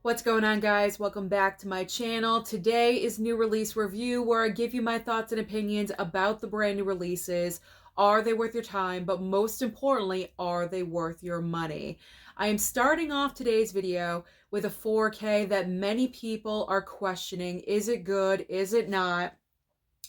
What's going on, guys? Welcome back to my channel. Today is new release review where I give you my thoughts and opinions about the brand new releases. Are they worth your time? But most importantly, are they worth your money? I am starting off today's video with a 4K that many people are questioning. Is it good? Is it not?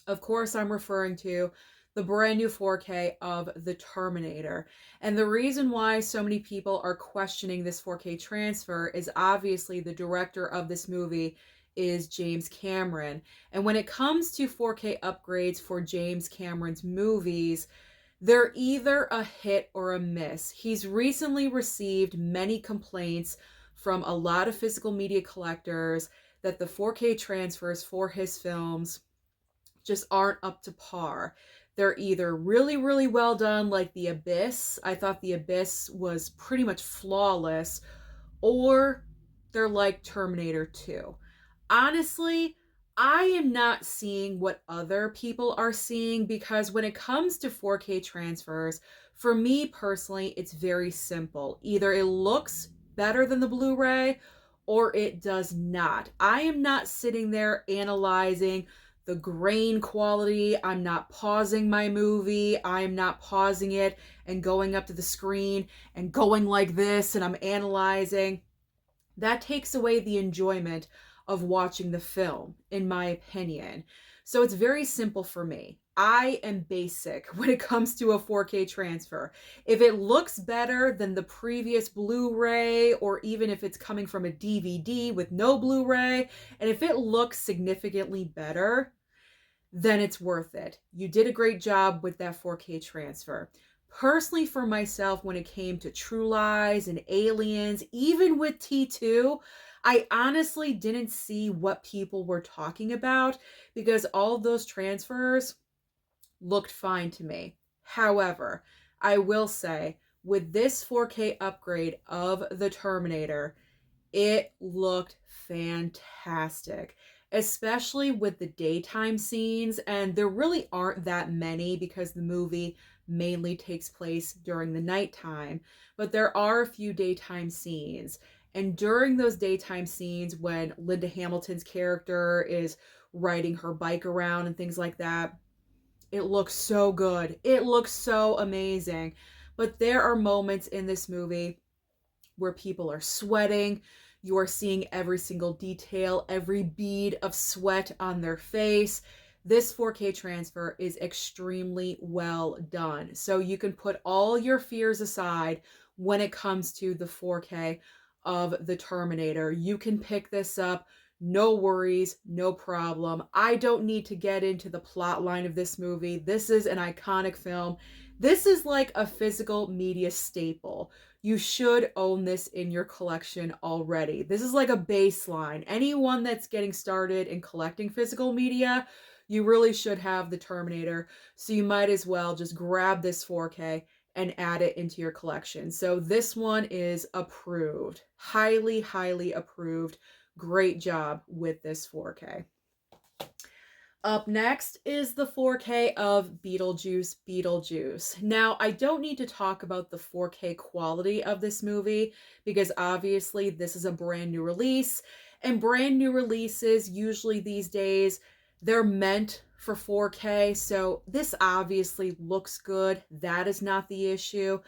Of course, I'm referring to the brand new 4K of The Terminator. And the reason why so many people are questioning this 4K transfer is obviously the director of this movie is James Cameron. And when it comes to 4K upgrades for James Cameron's movies, they're either a hit or a miss. He's recently received many complaints from a lot of physical media collectors that the 4K transfers for his films just aren't up to par. They're either really, really well done, like The Abyss. I thought The Abyss was pretty much flawless, or they're like Terminator 2. Honestly, I am not seeing what other people are seeing because when it comes to 4K transfers, for me personally, it's very simple. Either it looks better than the Blu-ray or it does not. I am not sitting there analyzing the grain quality. I'm not pausing my movie. I'm not pausing it and going up to the screen and going like this and I'm analyzing. That takes away the enjoyment of watching the film, in my opinion. So it's very simple for me. I am basic when it comes to a 4K transfer. If it looks better than the previous Blu-ray, or even if it's coming from a DVD with no Blu-ray, and if it looks significantly better, then it's worth it. You did a great job with that 4K transfer. Personally, for myself, when it came to True Lies and Aliens, even with T2, I honestly didn't see what people were talking about because all of those transfers looked fine to me. However, I will say, with this 4K upgrade of The Terminator, it looked fantastic, especially with the daytime scenes. And there really aren't that many because the movie mainly takes place during the nighttime. But there are a few daytime scenes. And during those daytime scenes, when Linda Hamilton's character is riding her bike around and things like that, it looks so good. It looks so amazing. But there are moments in this movie where people are sweating. You are seeing every single detail, every bead of sweat on their face. This 4K transfer is extremely well done. So you can put all your fears aside when it comes to the 4K of The Terminator. You can pick this up. No worries, no problem. I don't need to get into the plot line of this movie. This is an iconic film. This is like a physical media staple. You should own this in your collection already. This is like a baseline. Anyone that's getting started in collecting physical media, you really should have the Terminator. So you might as well just grab this 4K and add it into your collection. So this one is approved. Highly, highly approved. Great job with this 4K. Up next is the 4K of Beetle Juice. Now, I don't need to talk about the 4K quality of this movie because obviously this is a brand new release, and brand new releases usually these days, they're meant for 4K, so this obviously looks good. That is not the issue.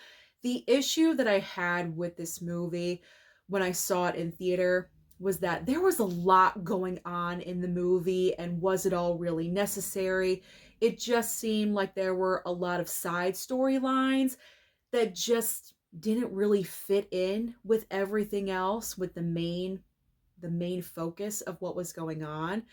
The issue that I had with this movie when I saw it in theater was that there was a lot going on in the movie, and was it all really necessary? It just seemed like there were a lot of side storylines that just didn't really fit in with everything else, with the main focus of what was going on.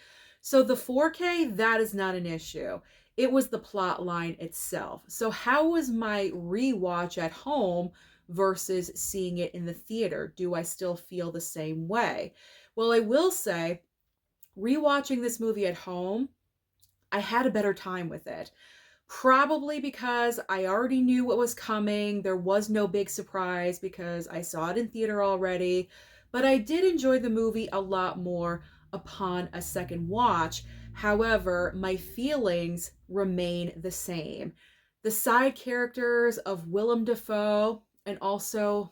So the 4K, that is not an issue. It was the plot line itself. So how was my rewatch at home versus seeing it in the theater? Do I still feel the same way? Well, I will say, rewatching this movie at home, I had a better time with it. Probably because I already knew what was coming. There was no big surprise because I saw it in theater already. But I did enjoy the movie a lot more upon a second watch. However, my feelings remain the same. The side characters of Willem Dafoe and also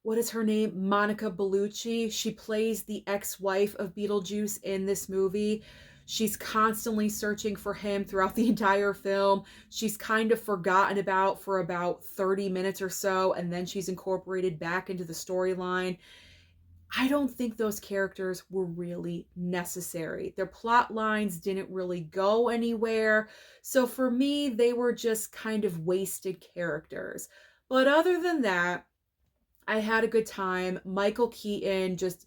what is her name? Monica Bellucci. She plays the ex-wife of Beetlejuice in this movie. She's constantly searching for him throughout the entire film. She's kind of forgotten about for about 30 minutes or so, and then she's incorporated back into the storyline. I don't think those characters were really necessary. Their plot lines didn't really go anywhere. So for me, they were just kind of wasted characters. But other than that, I had a good time. Michael Keaton just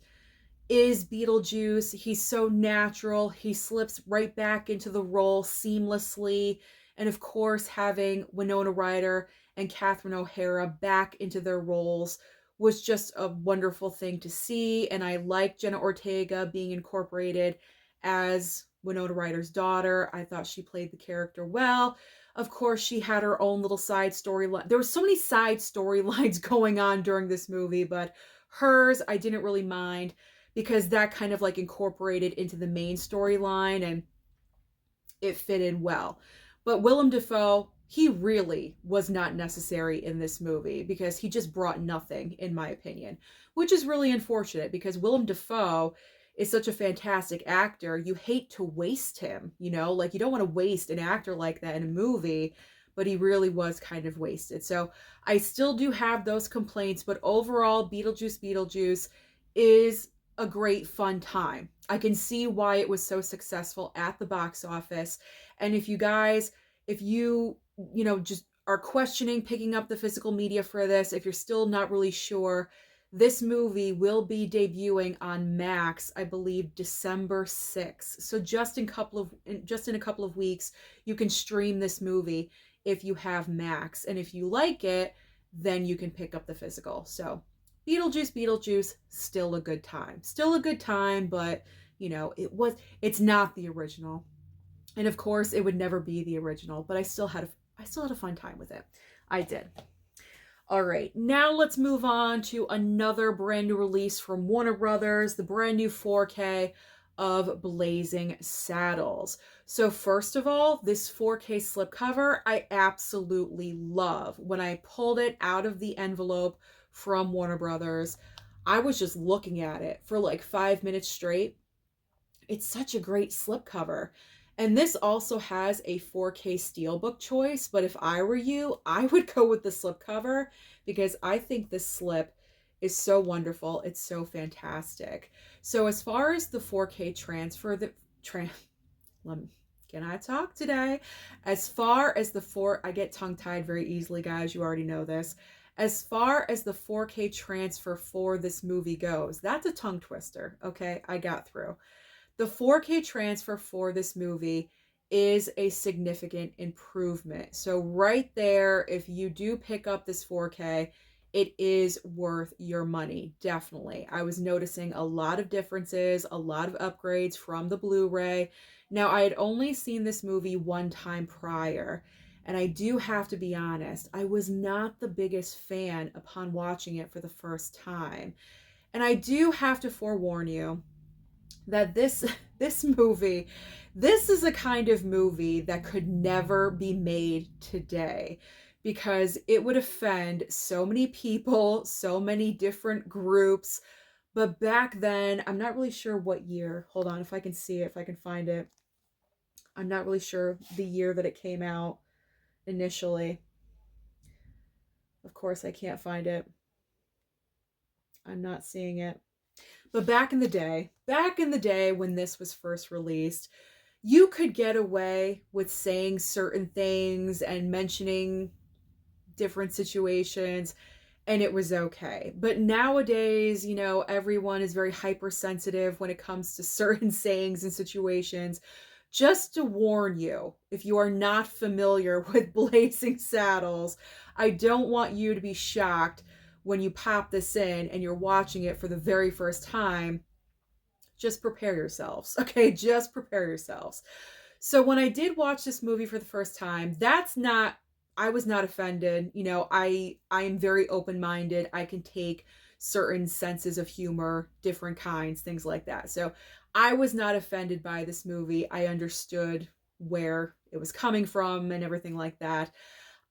is Beetlejuice. He's so natural. He slips right back into the role seamlessly. And of course, having Winona Ryder and Catherine O'Hara back into their roles was just a wonderful thing to see. And I like Jenna Ortega being incorporated as Winona Ryder's daughter. I thought she played the character well. Of course, she had her own little side storyline. There were so many side storylines going on during this movie, but hers I didn't really mind because that kind of like incorporated into the main storyline and it fit in well. But Willem Dafoe, he really was not necessary in this movie because he just brought nothing, in my opinion, which is really unfortunate because Willem Dafoe is such a fantastic actor. You hate to waste him, you know, like you don't want to waste an actor like that in a movie, but he really was kind of wasted. So I still do have those complaints, but overall, Beetlejuice is a great fun time. I can see why it was so successful at the box office. And if you guys, if you know, just are questioning picking up the physical media for this, if you're still not really sure, this movie will be debuting on Max, I believe, December 6th. So just in a couple of weeks, you can stream this movie if you have Max. And if you like it, then you can pick up the physical. So Beetlejuice, still a good time. Still a good time, but you know, it's not the original. And of course, it would never be the original, but I still had a fun time with it. I did. All right, now let's move on to another brand new release from Warner Brothers, the brand new 4K of Blazing Saddles. So first of all, this 4K slipcover, I absolutely love. When I pulled it out of the envelope from Warner Brothers, I was just looking at it for like 5 minutes straight. It's such a great slipcover. And this also has a 4K steelbook choice, but if I were you, I would go with the slipcover because I think this slip is so wonderful. It's so fantastic. So as far as the 4K transfer, can I talk today? As far as I get tongue-tied very easily, guys. You already know this. As far as the 4K transfer for this movie goes, that's a tongue twister. Okay, I got through. The 4K transfer for this movie is a significant improvement. So right there, if you do pick up this 4K, it is worth your money, definitely. I was noticing a lot of differences, a lot of upgrades from the Blu-ray. Now, I had only seen this movie one time prior, and I do have to be honest, I was not the biggest fan upon watching it for the first time. And I do have to forewarn you that this movie, this is a kind of movie that could never be made today because it would offend so many people, so many different groups. But back then, I'm not really sure what year. Hold on, if I can see it, if I can find it. I'm not really sure the year that it came out initially. Of course, I can't find it. I'm not seeing it. But back in the day when this was first released, you could get away with saying certain things and mentioning different situations and it was okay. But nowadays, you know, everyone is very hypersensitive when it comes to certain sayings and situations. Just to warn you, if you are not familiar with Blazing Saddles, I don't want you to be shocked when you pop this in and you're watching it for the very first time. Just prepare yourselves, okay? Just prepare yourselves. So when I did watch this movie for the first time, I was not offended. You know, I am very open-minded. I can take certain senses of humor, different kinds, things like that. So I was not offended by this movie. I understood where it was coming from and everything like that.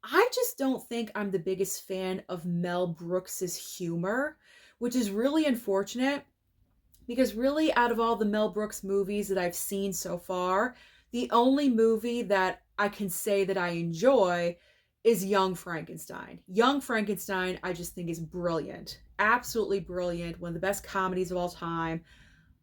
I just don't think I'm the biggest fan of Mel Brooks's humor, which is really unfortunate because really out of all the Mel Brooks movies that I've seen so far, the only movie that I can say that I enjoy is Young Frankenstein. Young Frankenstein I just think is brilliant. Absolutely brilliant. One of the best comedies of all time.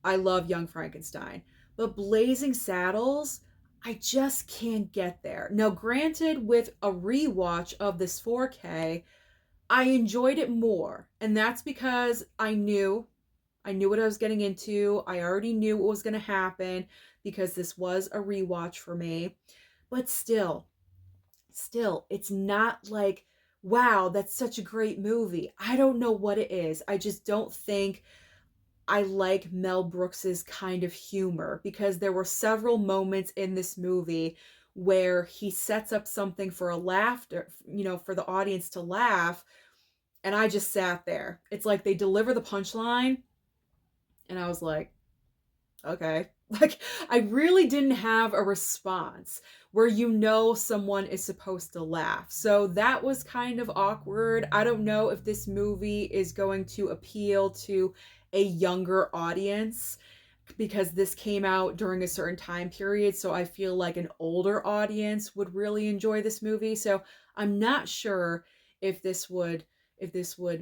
I love Young Frankenstein. But Blazing Saddles, I just can't get there. Now, granted, with a rewatch of this 4K, I enjoyed it more. And that's because I knew what I was getting into. I already knew what was going to happen because this was a rewatch for me. But still, it's not like, wow, that's such a great movie. I don't know what it is. I just don't think I like Mel Brooks's kind of humor because there were several moments in this movie where he sets up something for a laughter, for the audience to laugh, and I just sat there. It's like they deliver the punchline and I was like, okay. Like, I really didn't have a response where someone is supposed to laugh. So that was kind of awkward. I don't know if this movie is going to appeal to a younger audience because this came out during a certain time period. So I feel like an older audience would really enjoy this movie. So I'm not sure if this would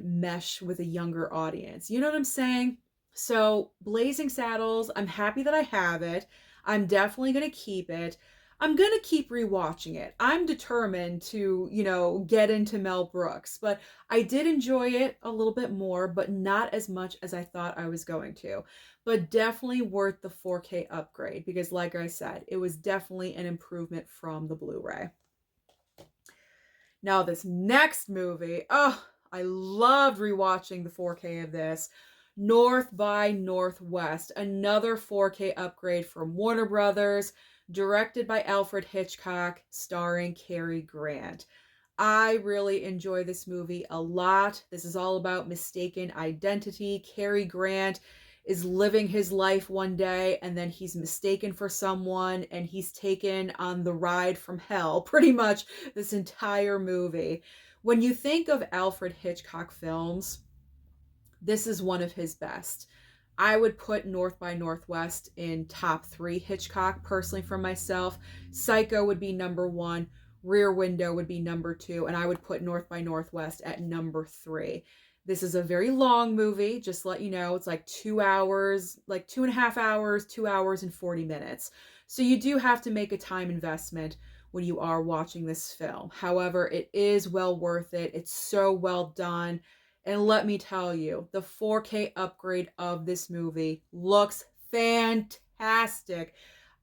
mesh with a younger audience. You know what I'm saying? So, Blazing Saddles, I'm happy that I have it. I'm definitely going to keep it. I'm going to keep rewatching it. I'm determined to, get into Mel Brooks, but I did enjoy it a little bit more, but not as much as I thought I was going to. But definitely worth the 4K upgrade because, like I said, it was definitely an improvement from the Blu ray. Now, this next movie, oh, I loved rewatching the 4K of this. North by Northwest, another 4K upgrade from Warner Brothers, directed by Alfred Hitchcock, starring Cary Grant. I really enjoy this movie a lot. This is all about mistaken identity. Cary Grant is living his life one day and then he's mistaken for someone and he's taken on the ride from hell, pretty much this entire movie. When you think of Alfred Hitchcock films, this is one of his best. I would put North by Northwest in top 3 Hitchcock, personally, for myself. Psycho would be number 1, Rear Window would be number 2, and I would put North by Northwest at number 3. This is a very long movie, just to let you know. It's like 2 hours, like 2.5 hours, 2 hours and 40 minutes. So you do have to make a time investment when you are watching this film. However, it is well worth it. It's so well done. And let me tell you, the 4K upgrade of this movie looks fantastic.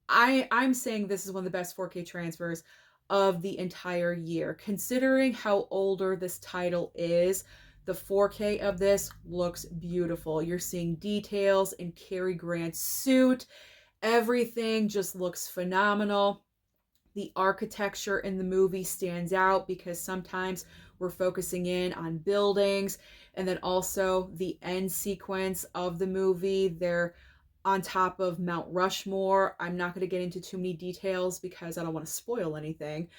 I'm saying this is one of the best 4K transfers of the entire year. Considering how older this title is, the 4K of this looks beautiful. You're seeing details in Cary Grant's suit. Everything just looks phenomenal. The architecture in the movie stands out because sometimes we're focusing in on buildings, and then also the end sequence of the movie, they're on top of Mount Rushmore. I'm not going to get into too many details because I don't want to spoil anything,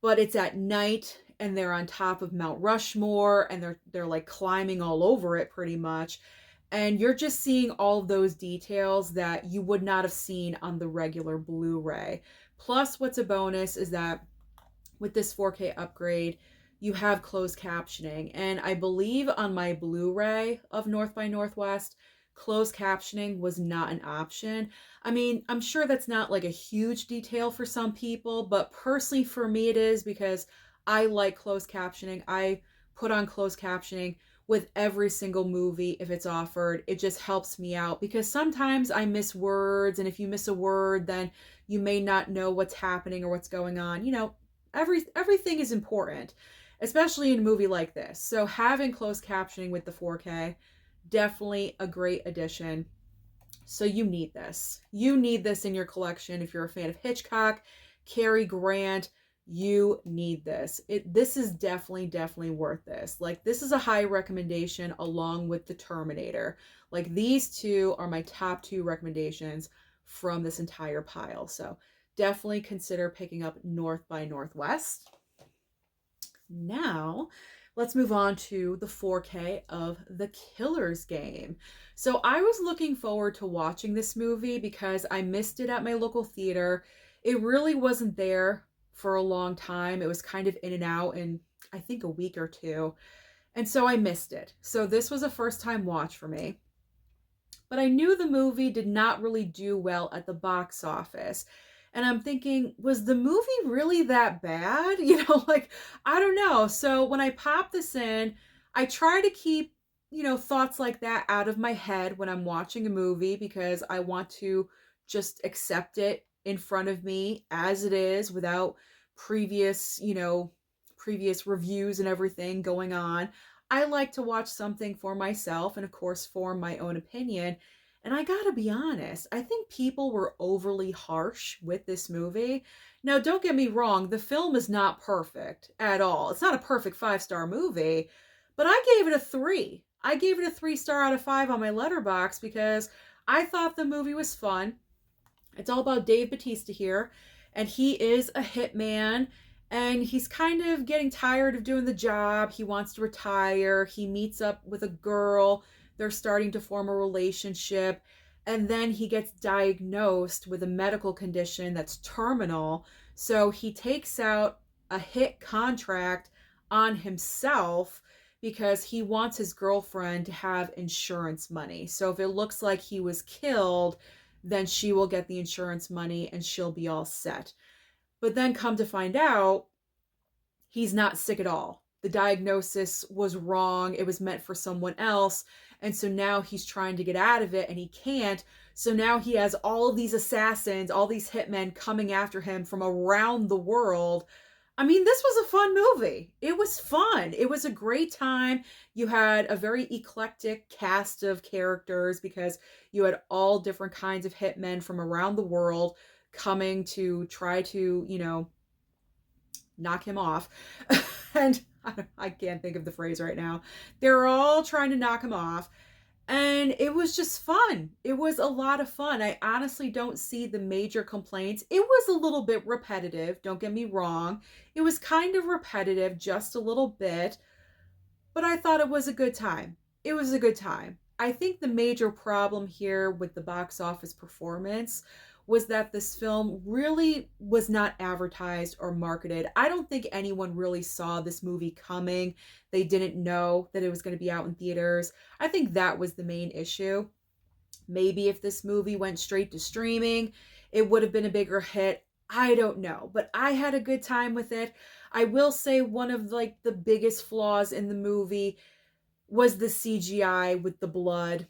but it's at night and they're on top of Mount Rushmore and they're like climbing all over it pretty much. And you're just seeing all of those details that you would not have seen on the regular Blu-ray. Plus, what's a bonus is that with this 4K upgrade, you have closed captioning. And I believe on my Blu-ray of North by Northwest, closed captioning was not an option. I mean, I'm sure that's not like a huge detail for some people, but personally for me it is because I like closed captioning. I put on closed captioning with every single movie if it's offered. It just helps me out because sometimes I miss words, and if you miss a word, then you may not know what's happening or what's going on. Everything is important, especially in a movie like this. So having closed captioning with the 4K, definitely a great addition. So you need this. You need this in your collection if you're a fan of Hitchcock, Cary Grant. You need this. This is definitely worth this. Like, this is a high recommendation along with the Terminator. Like, these two are my top 2 recommendations from this entire pile. So definitely consider picking up North by Northwest. Now, let's move on to the 4K of The Killer's Game. So, I was looking forward to watching this movie because I missed it at my local theater. It really wasn't there for a long time. It was kind of in and out in, I think, a week or two. And so I missed it. So, this was a first time watch for me. But I knew the movie did not really do well at the box office. And I'm thinking, was the movie really that bad? Like, I don't know. So when I pop this in, I try to keep, thoughts like that out of my head when I'm watching a movie because I want to just accept it in front of me as it is without previous, previous reviews and everything going on. I like to watch something for myself and, of course, form my own opinion. And I gotta be honest, I think people were overly harsh with this movie. Now, don't get me wrong, the film is not perfect at all. It's not a perfect 5-star movie, but I gave it a 3. I gave it a 3 star out of 5 on my Letterboxd because I thought the movie was fun. It's all about Dave Bautista here, and he is a hitman, and he's kind of getting tired of doing the job. He wants to retire. He meets up with a girl. They're starting to form a relationship, and then he gets diagnosed with a medical condition that's terminal. So he takes out a hit contract on himself because he wants his girlfriend to have insurance money. So if it looks like he was killed, then she will get the insurance money and she'll be all set. But then come to find out, he's not sick at all. The diagnosis was wrong. It was meant for someone else. And so now he's trying to get out of it and he can't. So now he has all of these assassins, all these hitmen coming after him from around the world. I mean, this was a fun movie. It was fun. It was a great time. You had a very eclectic cast of characters because you had all different kinds of hitmen from around the world coming to try to, knock him off. And I can't think of the phrase right now. They're all trying to knock him off. And it was just fun. It was a lot of fun. I honestly don't see the major complaints. It was a little bit repetitive, don't get me wrong. It was kind of repetitive, just a little bit. But I thought it was a good time. It was a good time. I think the major problem here with the box office performance was that this film really was not advertised or marketed. I don't think anyone really saw this movie coming. They didn't know that it was going to be out in theaters. I think that was the main issue. Maybe if this movie went straight to streaming, it would have been a bigger hit. I don't know, but I had a good time with it. I will say one of the biggest flaws in the movie was the CGI with the blood.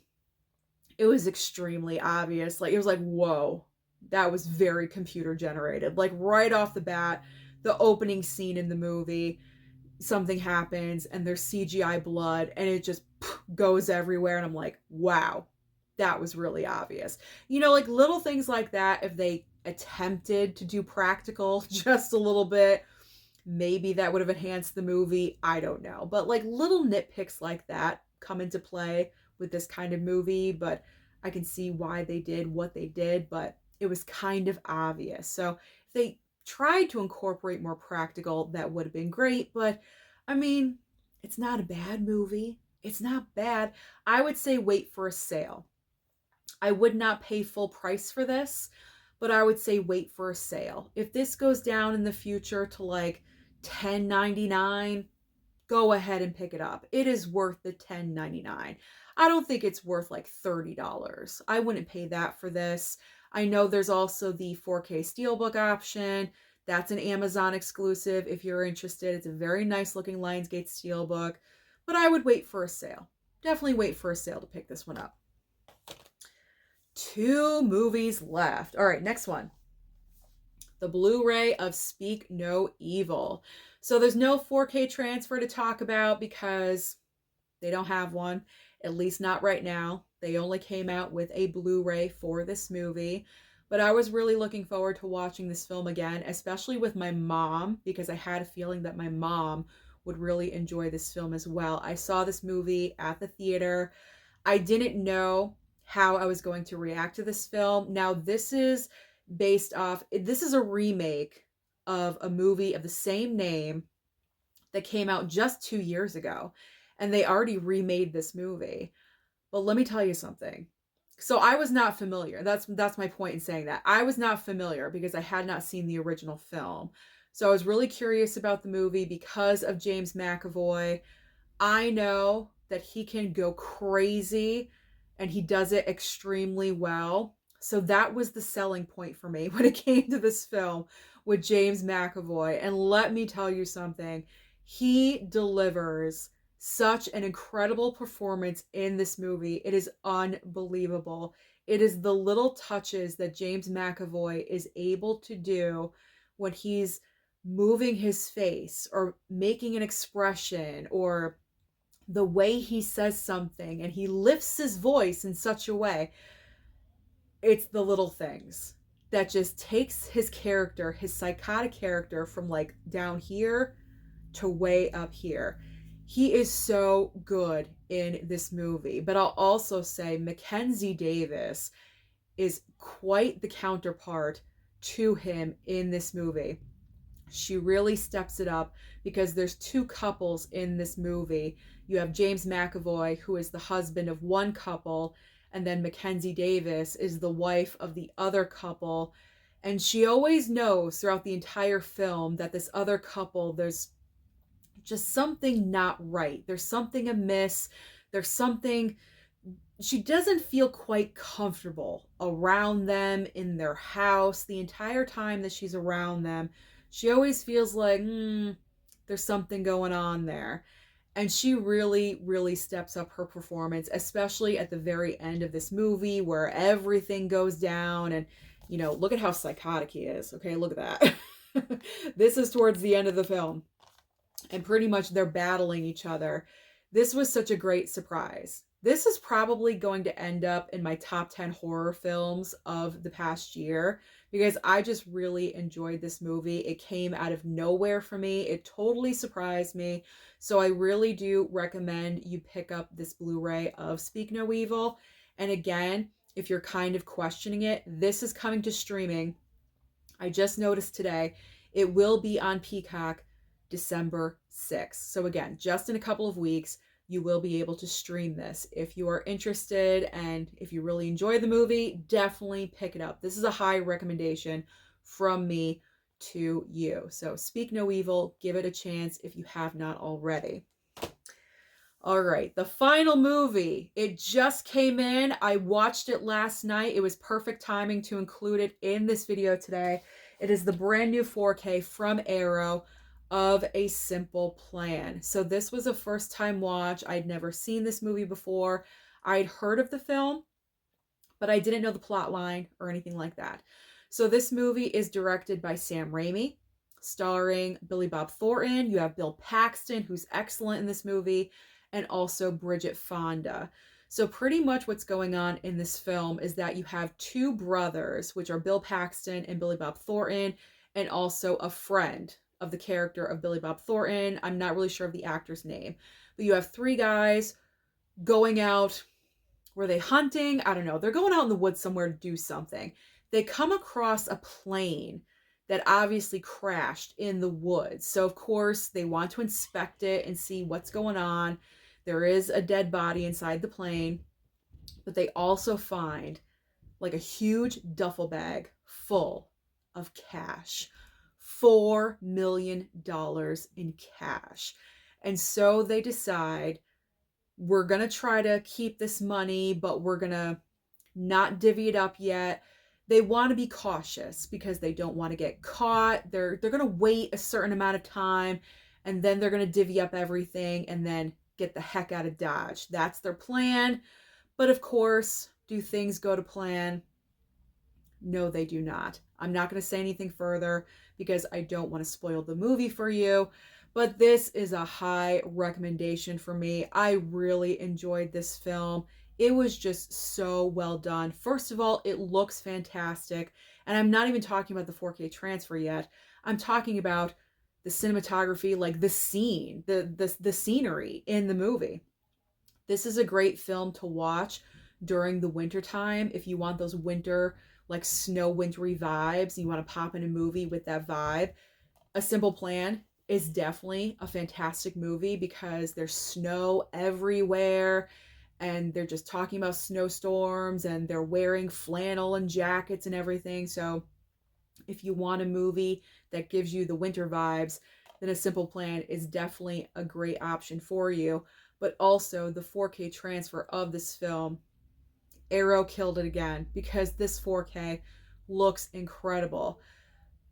It was extremely obvious. It was like, whoa, that was very computer generated. Like right off the bat, the opening scene in the movie, something happens and there's CGI blood and it just goes everywhere. And I'm like, wow, that was really obvious. Little things like that, if they attempted to do practical just a little bit, maybe that would have enhanced the movie. I don't know. But little nitpicks like that come into play with this kind of movie. But I can see why they did what they did. But it was kind of obvious. So if they tried to incorporate more practical, that would have been great. But I mean, it's not a bad movie. It's not bad. I would say wait for a sale. I would not pay full price for this, but I would say wait for a sale. If this goes down in the future to $10.99, go ahead and pick it up. It is worth the $10.99. I don't think it's worth $30. I wouldn't pay that for this. I know there's also the 4K Steelbook option. That's an Amazon exclusive if you're interested. It's a very nice looking Lionsgate Steelbook, but I would wait for a sale. Definitely wait for a sale to pick this one up. 2 movies left. All right, next one. The Blu-ray of Speak No Evil. So there's no 4K transfer to talk about because they don't have one, at least not right now. They only came out with a Blu-ray for this movie. But I was really looking forward to watching this film again, especially with my mom, because I had a feeling that my mom would really enjoy this film as well. I saw this movie at the theater. I didn't know how I was going to react to this film. Now, this is a remake of a movie of the same name that came out just 2 years ago, and they already remade this movie. But let me tell you something. So I was not familiar. That's my point in saying that. I was not familiar because I had not seen the original film. So I was really curious about the movie because of James McAvoy. I know that he can go crazy and he does it extremely well. So that was the selling point for me when it came to this film with James McAvoy. And let me tell you something, he delivers such an incredible performance in this movie. It is unbelievable. It is the little touches that James McAvoy is able to do when he's moving his face or making an expression or the way he says something and he lifts his voice in such a way. It's the little things that just takes his character, his psychotic character, from like down here to way up here. He is so good in this movie. But I'll also say Mackenzie Davis is quite the counterpart to him in this movie. She really steps it up because there's two couples in this movie. You have James McAvoy, who is the husband of one couple, and then Mackenzie Davis is the wife of the other couple. And she always knows throughout the entire film that this other couple, there's just something not right. There's something amiss. There's something, she doesn't feel quite comfortable around them in their house. The entire time that she's around them, she always feels like, there's something going on there. And she really, really steps up her performance, especially at the very end of this movie where everything goes down. And, you know, look at how psychotic he is. Okay, look at that. This is towards the end of the film. And pretty much they're battling each other. This was such a great surprise. This is probably going to end up in my top 10 horror films of the past year because I just really enjoyed this movie. It came out of nowhere for me. It totally surprised me. So I really do recommend you pick up this Blu-ray of Speak No Evil. And again, if you're kind of questioning it, this is coming to streaming. I just noticed today it will be on Peacock December 6th. So again, just in a couple of weeks, you will be able to stream this. If you are interested and if you really enjoy the movie, definitely pick it up. This is a high recommendation from me to you. So Speak No Evil, give it a chance if you have not already. All right, the final movie. It just came in. I watched it last night. It was perfect timing to include it in this video today. It is the brand new 4K from Arrow of A Simple Plan. So this was a first time watch. I'd never seen this movie before. I'd heard of the film, but I didn't know the plot line or anything like that. So this movie is directed by Sam Raimi, starring Billy Bob Thornton. You have Bill Paxton, who's excellent in this movie, and also Bridget Fonda. So pretty much what's going on in this film is that you have two brothers, which are Bill Paxton and Billy Bob Thornton, and also a friend of the character of Billy Bob Thornton. I'm not really sure of the actor's name, but you have three guys going out. Were they hunting? I don't know. They're going out in the woods somewhere to do something. They come across a plane that obviously crashed in the woods. So of course they want to inspect it and see what's going on. There is a dead body inside the plane, but they also find like a huge duffel bag full of cash. $4 million in cash. And so they decide, we're going to try to keep this money, but we're going to not divvy it up yet. They want to be cautious because they don't want to get caught. They're going to wait a certain amount of time, and then they're going to divvy up everything and then get the heck out of Dodge. That's their plan. But of course, do things go to plan? No, they do not. I'm not going to say anything further because I don't want to spoil the movie for you. But this is a high recommendation for me. I really enjoyed this film. It was just so well done. First of all, it looks fantastic. And I'm not even talking about the 4K transfer yet. I'm talking about the cinematography, like the scene, the scenery in the movie. This is a great film to watch during the winter time if you want those winter, like snow wintry vibes and you want to pop in a movie with that vibe. A Simple Plan is definitely a fantastic movie because there's snow everywhere and they're just talking about snowstorms and they're wearing flannel and jackets and everything. So if you want a movie that gives you the winter vibes, then A Simple Plan is definitely a great option for you. But also the 4K transfer of this film, Arrow killed it again because this 4K looks incredible.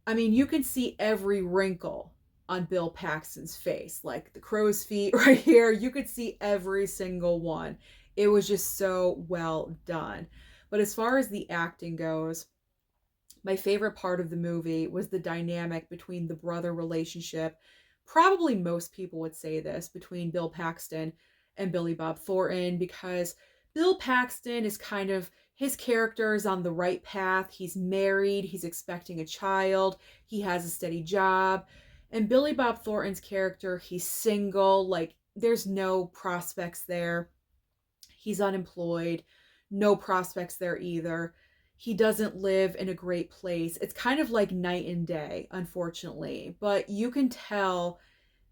I mean, you can see every wrinkle on Bill Paxton's face, like the crow's feet right here. You could see every single one. It was just so well done. But as far as the acting goes, my favorite part of the movie was the dynamic between the brother relationship. Probably most people would say this, between Bill Paxton and Billy Bob Thornton, because Bill Paxton is kind of, his character is on the right path. He's married, he's expecting a child, he has a steady job. And Billy Bob Thornton's character, he's single, like there's no prospects there. He's unemployed, no prospects there either. He doesn't live in a great place. It's kind of like night and day, unfortunately. But you can tell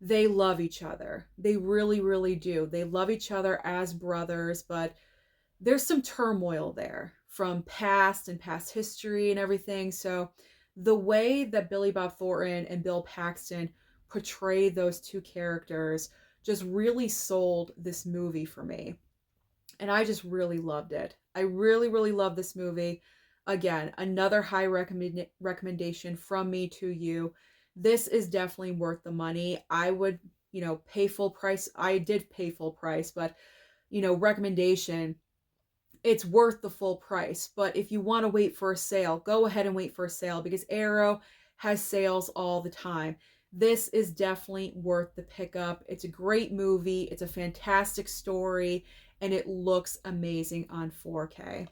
they love each other. They really, really do. They love each other as brothers, but there's some turmoil there from past and past history and everything. So the way that Billy Bob Thornton and Bill Paxton portray those two characters just really sold this movie for me. And I just really loved it. I really, really love this movie. Again, another high recommendation from me to you. This is definitely worth the money. I would, pay full price. I did pay full price, but, recommendation, it's worth the full price. But if you want to wait for a sale, go ahead and wait for a sale because Arrow has sales all the time. This is definitely worth the pickup. It's a great movie. It's a fantastic story, and it looks amazing on 4K.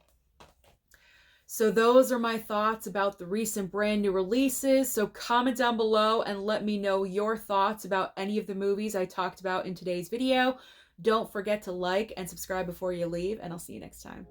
So those are my thoughts about the recent brand new releases. So comment down below and let me know your thoughts about any of the movies I talked about in today's video. Don't forget to like and subscribe before you leave, and I'll see you next time.